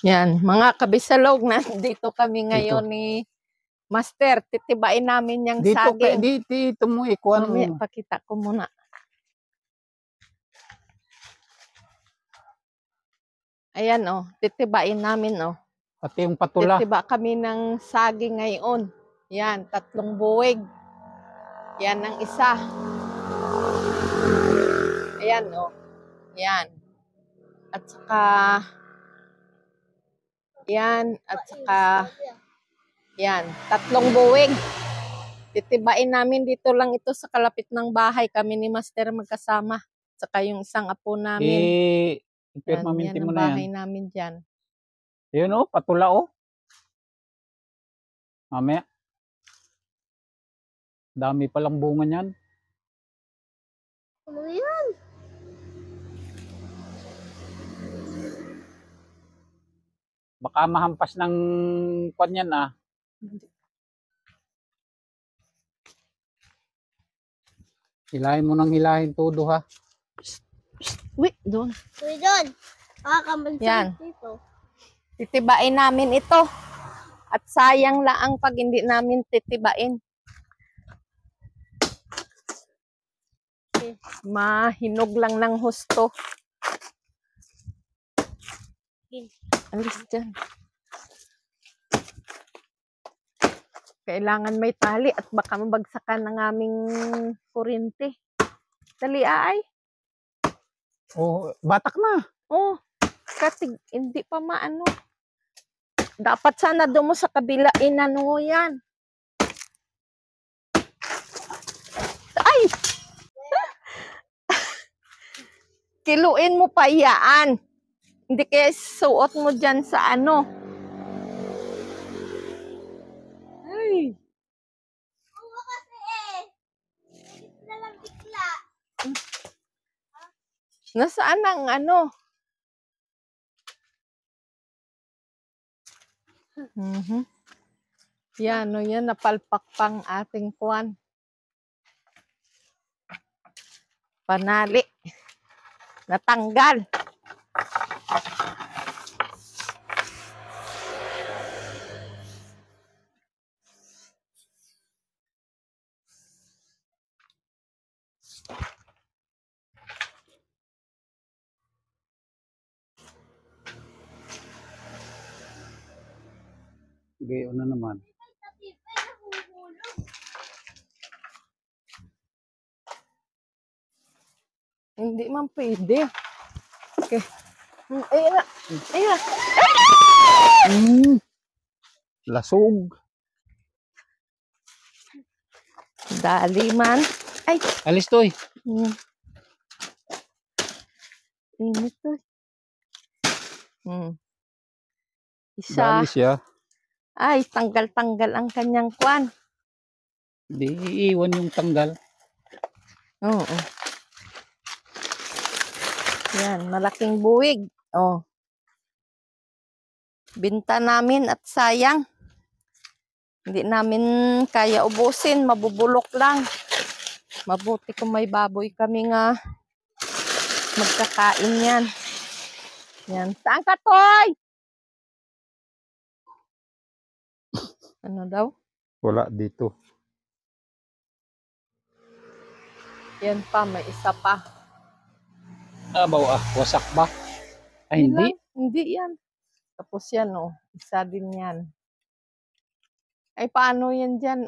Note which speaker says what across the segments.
Speaker 1: Yan, mga kabisalog, nandito kami ngayon ni Master. Titibain namin yung saging.
Speaker 2: Dito mo ikuan mo.
Speaker 1: Pakita ko muna. Ayan titibain namin
Speaker 2: Pati yung patula.
Speaker 1: Titiba kami ng saging ngayon. Yan, 3 buwig. Yan ang isa. Ayan Yan. At saka yan, at saka yan, 3 buwig. Titibain namin dito lang ito sa kalapit ng bahay. Kami ni Master magkasama. Saka yung isang apo namin. Yan ang bahay namin dyan.
Speaker 2: Yun patula Mamaya. Dami palang bunga niyan.
Speaker 3: Ano yan?
Speaker 2: Baka mahampas ng kwan yan Hilahin mo ng hilahin todo ha.
Speaker 1: Wait, doon.
Speaker 3: Uy, doon.
Speaker 1: Yan. Dito. Titibain namin ito. At sayang laang pag hindi namin titibain. Mahinog lang ng husto. Alis dyan. Kailangan may tali at baka mabagsakan ng aming kuryente. Dali ay.
Speaker 2: Batak na.
Speaker 1: Kasi hindi pa maano. Dapat sana doon mo sa kabila inano yan. Ay! Kiluin mo pa iyaan. Hindi kaya suot mo dyan sa ano. Ay.
Speaker 3: Oo kasi na lang bigla.
Speaker 1: Nasaan ang ano? Yan, yan napalpak pang ating kuwan. Panali. Natanggal.
Speaker 2: Gayo na naman.
Speaker 1: Hindi man pwede. Okay. Ayun na. Ayun na.
Speaker 2: Lasog.
Speaker 1: Dali man. Ay.
Speaker 2: Alis to
Speaker 1: Init to. Isa.
Speaker 2: Dali siya.
Speaker 1: Ay, tanggal-tanggal ang kanyang kwan.
Speaker 2: Di iiwan yung tanggal.
Speaker 1: Oo. Yan, malaking buwig. Binta namin at sayang. Hindi namin kaya ubusin, mabubulok lang. Mabuti kung may baboy kami nga magkakain yan. Yan. Saan ka, Toy? Ano daw?
Speaker 2: Wala dito.
Speaker 1: Yan pa, may isa pa.
Speaker 2: Wasak ba? Ay, hindi.
Speaker 1: Hindi yan. Tapos yan, isa din yan. Ay, paano yan dyan,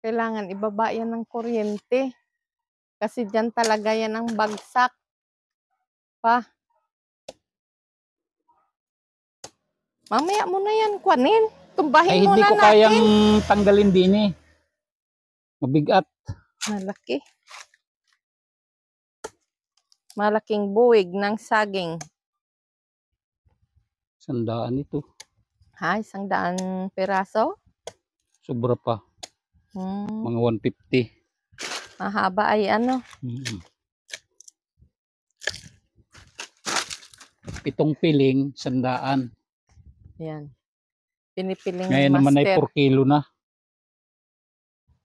Speaker 1: Kailangan ibaba yan ng kuryente. Kasi dyan talaga yan ang bagsak. Mamaya mo na yan, kuanin. Tumbahin mo na natin. Ay, hindi ko kayang
Speaker 2: tanggalin din Mabigat.
Speaker 1: Malaki. Malaking buwig ng saging.
Speaker 2: 100 ito.
Speaker 1: 100 piraso?
Speaker 2: Sobra pa. Mga 150.
Speaker 1: Mahaba ay ano?
Speaker 2: 7 piling, 100.
Speaker 1: Yan. Pinipiling ni
Speaker 2: Ngayon naman ay
Speaker 1: Master.
Speaker 2: 4 kilo na.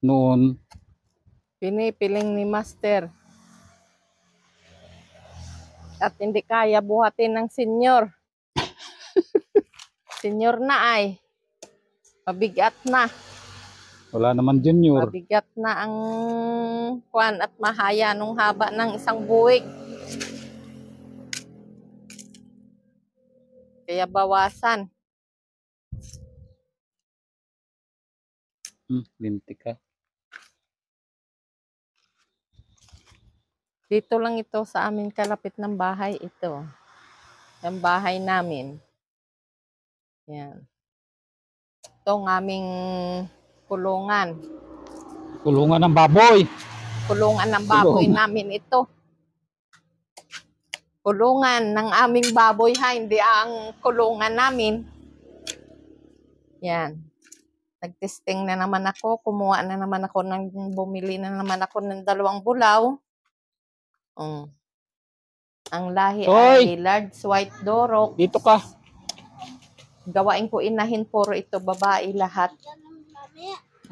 Speaker 2: Noon,
Speaker 1: Pinipiling ni Master. At hindi kaya buhatin ng senyor. Senyor na ay. Mabigat na.
Speaker 2: wala naman junior.
Speaker 1: Mabigat na ang kwan at mahaya nung haba ng isang buwig. Kaya bawasan.
Speaker 2: Lintik ka.
Speaker 1: Dito lang ito sa amin kalapit ng bahay ito. Yung bahay namin. Yan. Ito ang aming kulungan.
Speaker 2: Kulungan ng baboy.
Speaker 1: Kulungan ng baboy namin ito. Kulungan ng aming baboy ha, hindi ang kulungan namin. Yan. Nagtesting na naman ako, kumuha na naman ako bumili na naman ako ng 2 bulaw. Ang lahi ay large white Dorok.
Speaker 2: Dito ka.
Speaker 1: Gawain ko inahin, puro ito babae lahat.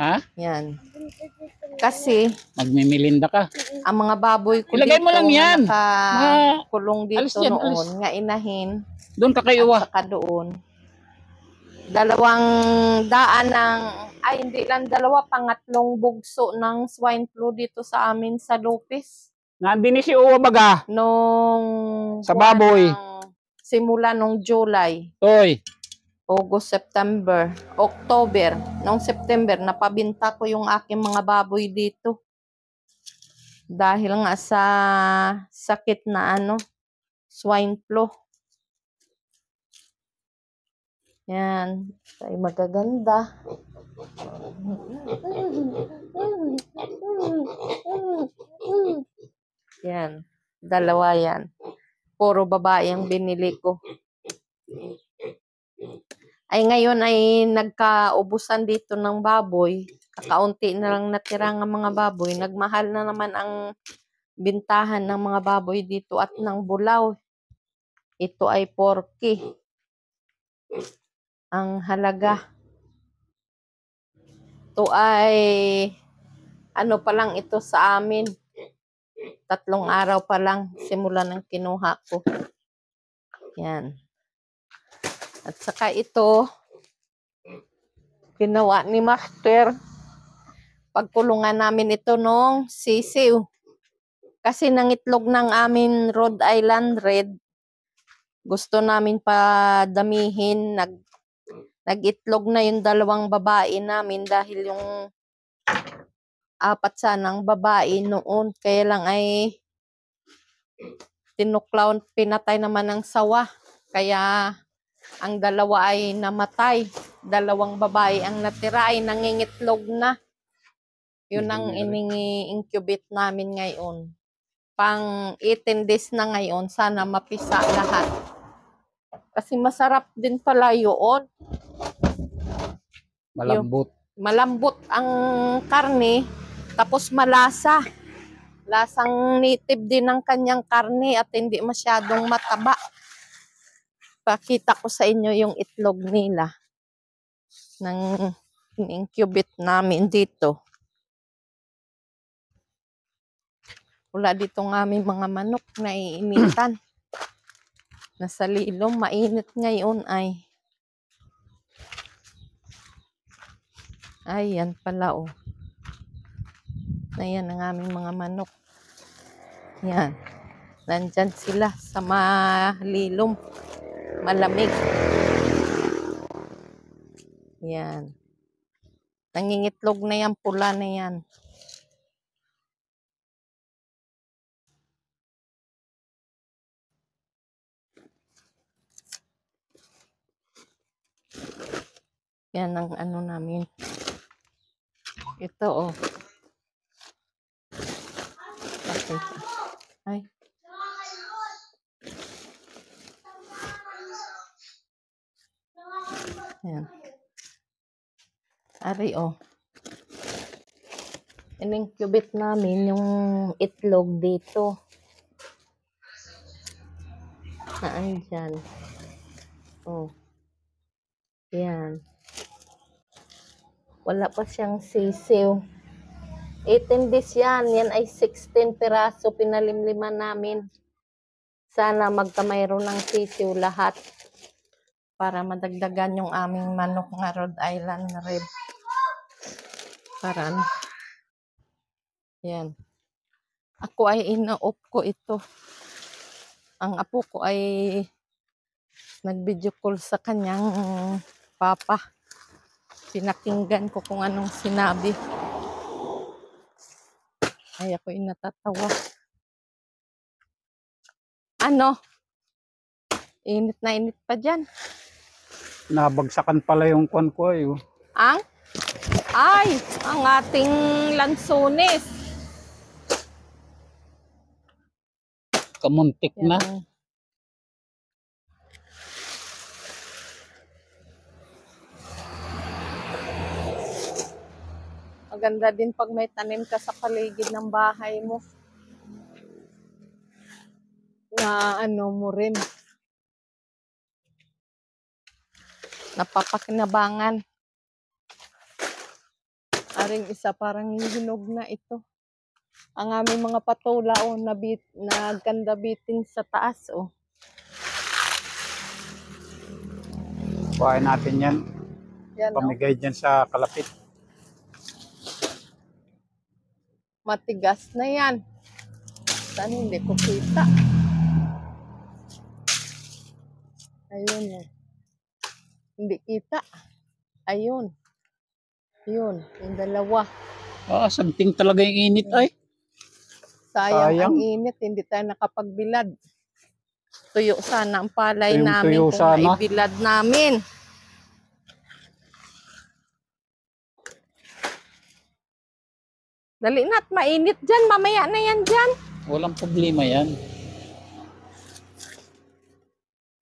Speaker 2: Ha?
Speaker 1: Yan. Kasi
Speaker 2: Magmimilinda ka.
Speaker 1: ang mga baboy ko
Speaker 2: Ilagay mo lang yan.
Speaker 1: kulong
Speaker 2: Alis
Speaker 1: dito
Speaker 2: yan,
Speaker 1: noon,
Speaker 2: alis.
Speaker 1: nga inahin.
Speaker 2: Doon ka kayo
Speaker 1: At saka doon. 2 daan ng, ay hindi lang 2, pangatlong bugso ng swine flu dito sa amin sa Lopez.
Speaker 2: Nandini si Uwa baga.
Speaker 1: Nung
Speaker 2: Sa baboy.
Speaker 1: Simula nung July,
Speaker 2: Toy.
Speaker 1: August, September, October. Nung September, napabinta ko yung aking mga baboy dito. Dahil nga sa sakit na swine flu. Yan. Ay magaganda. Yan. 2 yan. Puro babae ang binili ko. Ay ngayon ay nagkaubusan dito ng baboy. Kakaunti na lang natira ng mga baboy. Nagmahal na naman ang bintahan ng mga baboy dito at ng bulaw. Ito ay 4K. Ang halaga. Ito ay pa lang ito sa amin. 3 araw pa lang simula ng kinuha ko. Yan. At saka ito, ginawa ni Master. Pagkulungan namin ito nung sisiw. Kasi nangitlog ng amin Rhode Island Red. Gusto namin padamihin. Nag-itlog na yung 2 babae namin dahil yung 4 sanang babae noon. Kaya lang ay tinuklaw, pinatay naman ng sawa. Kaya ang 2 ay namatay. 2 babae ang natira ay nangingitlog na. Yun ang ini-incubate namin ngayon. Pang 18 days na ngayon. Sana mapisa lahat. Kasi masarap din pala yun.
Speaker 2: Malambot.
Speaker 1: Malambot ang karne. Tapos malasa. Lasang native din ng kanyang karne at hindi masyadong mataba. Pakita ko sa inyo yung itlog nila. Nang in-incubate namin dito. Wala dito ng aming mga manok na iinitan. Nasa lilom, mainit ngayon ay. Ayan pala Ayan ang aming mga manok. Yan. Nandyan sila sa malilom. Malamig. Yan. Nangingitlog na yan, pula na yan. Yan ang namin. Ito Okay. Ay. Yan. Ari In-incubate namin yung itlog dito. Naan dyan. Yan. Wala pa siyang sisiw. 18 days yan. Yan ay 16 piraso. Pinalimliman namin. Sana magkamayroon ng sisiw lahat. Para madagdagan yung aming manok nga Rhode Island Red. Para ano. Yan. Ako ay ina-off ko ito. Ang apo ko ay nag-video call sa kanyang papa. Pinakinggan ko kung anong sinabi. Ay, ako natatawa. Ano? Init na init pa dyan.
Speaker 2: Nabagsakan pala yung kwan ko ay. Oh.
Speaker 1: Ang ating lansones.
Speaker 2: Kamuntik na.
Speaker 1: Yan. Maganda din pag may tanim ka sa paligid ng bahay mo. Na ano mo rin. Napapakinabangan. Aring isa parang hinog na ito. Ang aming mga patula nagkanda bitin sa taas oh.
Speaker 2: Kuhain natin yan.
Speaker 1: Yan oh.
Speaker 2: Pamigay dyan sa kalapit.
Speaker 1: Matigas na yan. Saan hindi ko kita? Ayun oh. Hindi kita. Ayun. Yun, yung dalawa.
Speaker 2: Something talaga yung init ay.
Speaker 1: Sayang ang init, hindi tayo nakapagbilad. Tuyo sana ang palay namin
Speaker 2: Tuyo
Speaker 1: kung
Speaker 2: sana.
Speaker 1: maibilad namin. Dali na't mainit dyan, mamaya na yan dyan.
Speaker 2: Walang problema yan.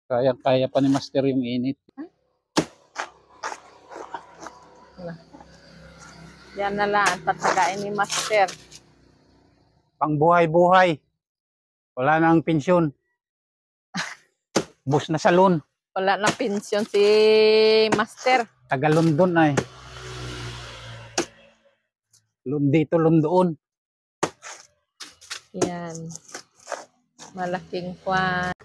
Speaker 2: Kaya pa ni Master yung init.
Speaker 1: Yan na lang, tatagain ni Master.
Speaker 2: Pang buhay-buhay. Wala nang pensyon. Bus na salon.
Speaker 1: Wala na pensyon si Master.
Speaker 2: Taga London ay. Dito, Londoon.
Speaker 1: Yan. Malaking kwan.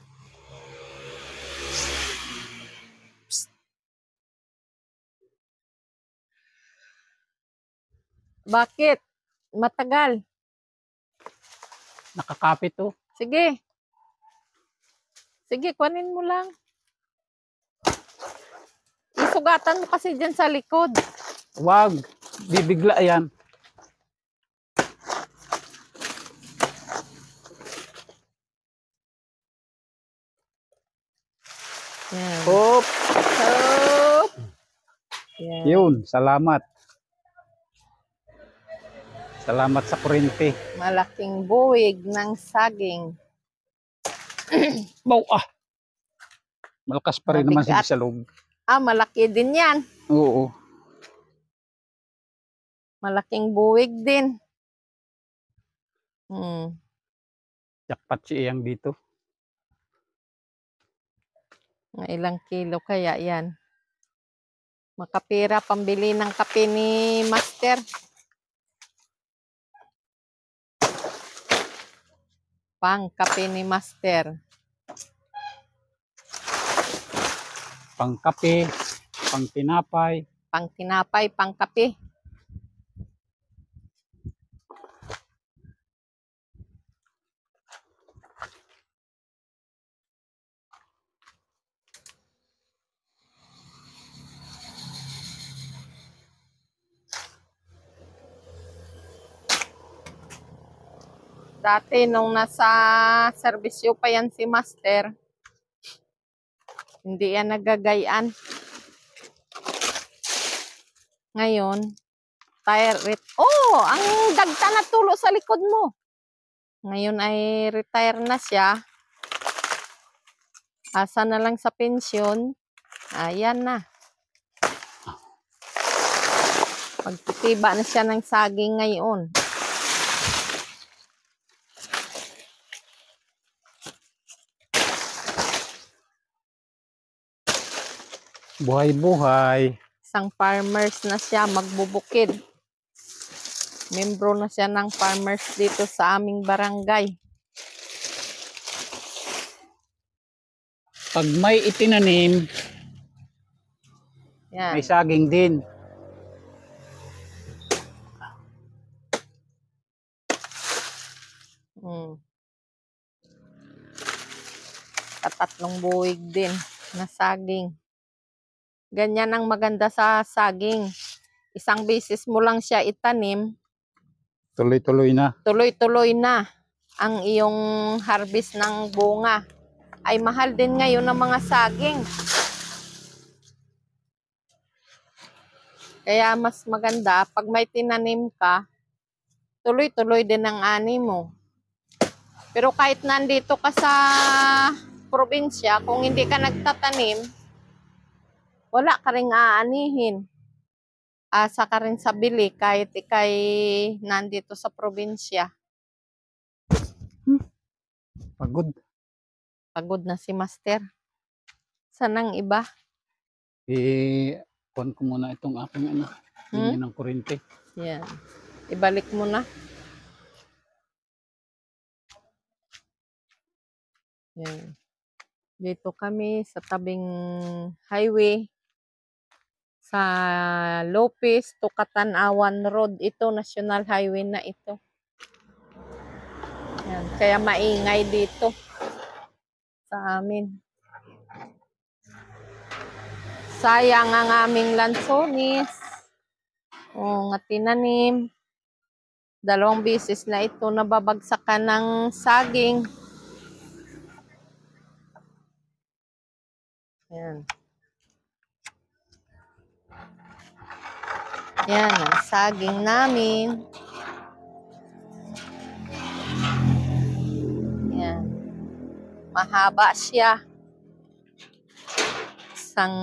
Speaker 1: Bakit? Matagal.
Speaker 2: Nakakapit to.
Speaker 1: Sige. Sige, kunin mo lang. Isugatan mo kasi dyan sa likod.
Speaker 2: Wag. Bibigla yan.
Speaker 1: Yan.
Speaker 2: Hop.
Speaker 1: Hop. Yan.
Speaker 2: Yun. Salamat. Salamat sa kurente.
Speaker 1: Malaking buwig ng saging.
Speaker 2: Bow ah. Malakas pa rin naman
Speaker 1: Mabigat.
Speaker 2: sa loob.
Speaker 1: Malaki din yan.
Speaker 2: Oo.
Speaker 1: Malaking buwig din.
Speaker 2: Jackpot si Iyang dito.
Speaker 1: Mga ilang kilo kaya yan. Makapira pambili ng kape ni Master. Pang kape ni Master.
Speaker 2: Pang kape, pang tinapay.
Speaker 1: Pang tinapay, pang kape. Dati nung nasa serbisyo pa yan si Master, hindi yan nagagayan. Ngayon, ang dagta na tulo sa likod mo. Ngayon ay retire na siya. Asa na lang sa pensyon. Ayan na. Pagtitiba na siya ng saging ngayon.
Speaker 2: Buhay-buhay.
Speaker 1: Isang farmers na siya, magbubukid. Membro na siya ng farmers dito sa aming barangay.
Speaker 2: Pag may itinanim,
Speaker 1: Yan.
Speaker 2: may saging din.
Speaker 1: Tatlong buwig din na saging. Ganyan ang maganda sa saging. Isang beses mo lang siya itanim,
Speaker 2: Tuloy-tuloy na.
Speaker 1: tuloy-tuloy na ang iyong harvest ng bunga. Ay mahal din ngayon ng mga saging. Kaya mas maganda pag may tinanim ka, tuloy-tuloy din ang ani mo. Pero kahit nandito ka sa probinsya, kung hindi ka nagtatanim, wala ka ring aanihin. Asa ka rin sa bili kahit ikay nandito sa probinsya.
Speaker 2: Pagod.
Speaker 1: Pagod na si Master. Saan ang iba?
Speaker 2: Kuhan ko muna itong aking linya ng kuryente.
Speaker 1: Yan. Ibalik mo na. Yan. Dito kami sa tabing highway sa Lopez to Catanawan Road. Ito, National Highway na ito. Yan. Kaya maingay dito sa amin. Sayang ang aming lansones. O, nga tinanim. 2 beses na ito nababagsakan ng saging. Yan. Yan ang saging namin. Yan. Mahaba siya. Isang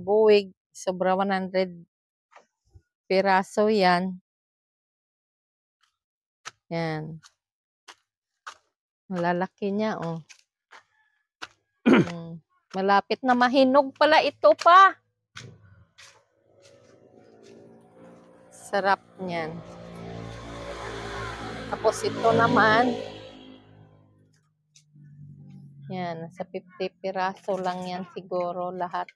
Speaker 1: buwig, sobra 100 piraso yan. Yan. Malalaki niya, oh. Malapit na mahinog pala ito pa. Sarap niyan. Tapos ito naman, yan, sa 50 piraso lang yan siguro lahat.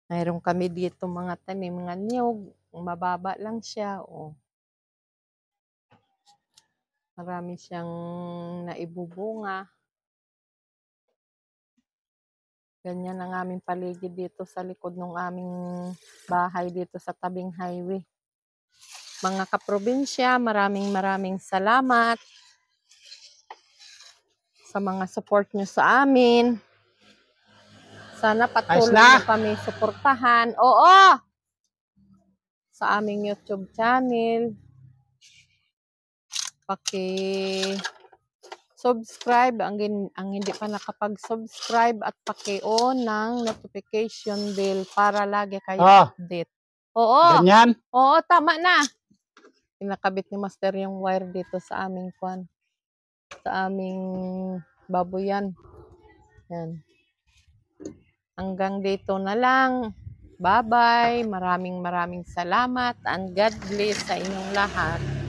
Speaker 1: Mayroon kami dito mga tanim, mga niyog. Mababa lang siya. Oh. Marami siyang naibubunga. Ganyan ang aming paligid dito sa likod ng aming bahay dito sa tabing highway. Mga kaprobinsya, maraming salamat sa mga support nyo sa amin. Sana patuloy na kami suportahan. Oo! Sa aming YouTube channel. Paki-subscribe ang hindi pa nakapag-subscribe at paki-on ng notification bell para lagi kayo update. Oo.
Speaker 2: Ganyan?
Speaker 1: Oo, tama na. Pinakabit ni Master yung wire dito sa aming kwan. Sa aming baboyan. Yan. Hanggang dito na lang. Bye-bye. Maraming salamat and God bless sa inyong lahat.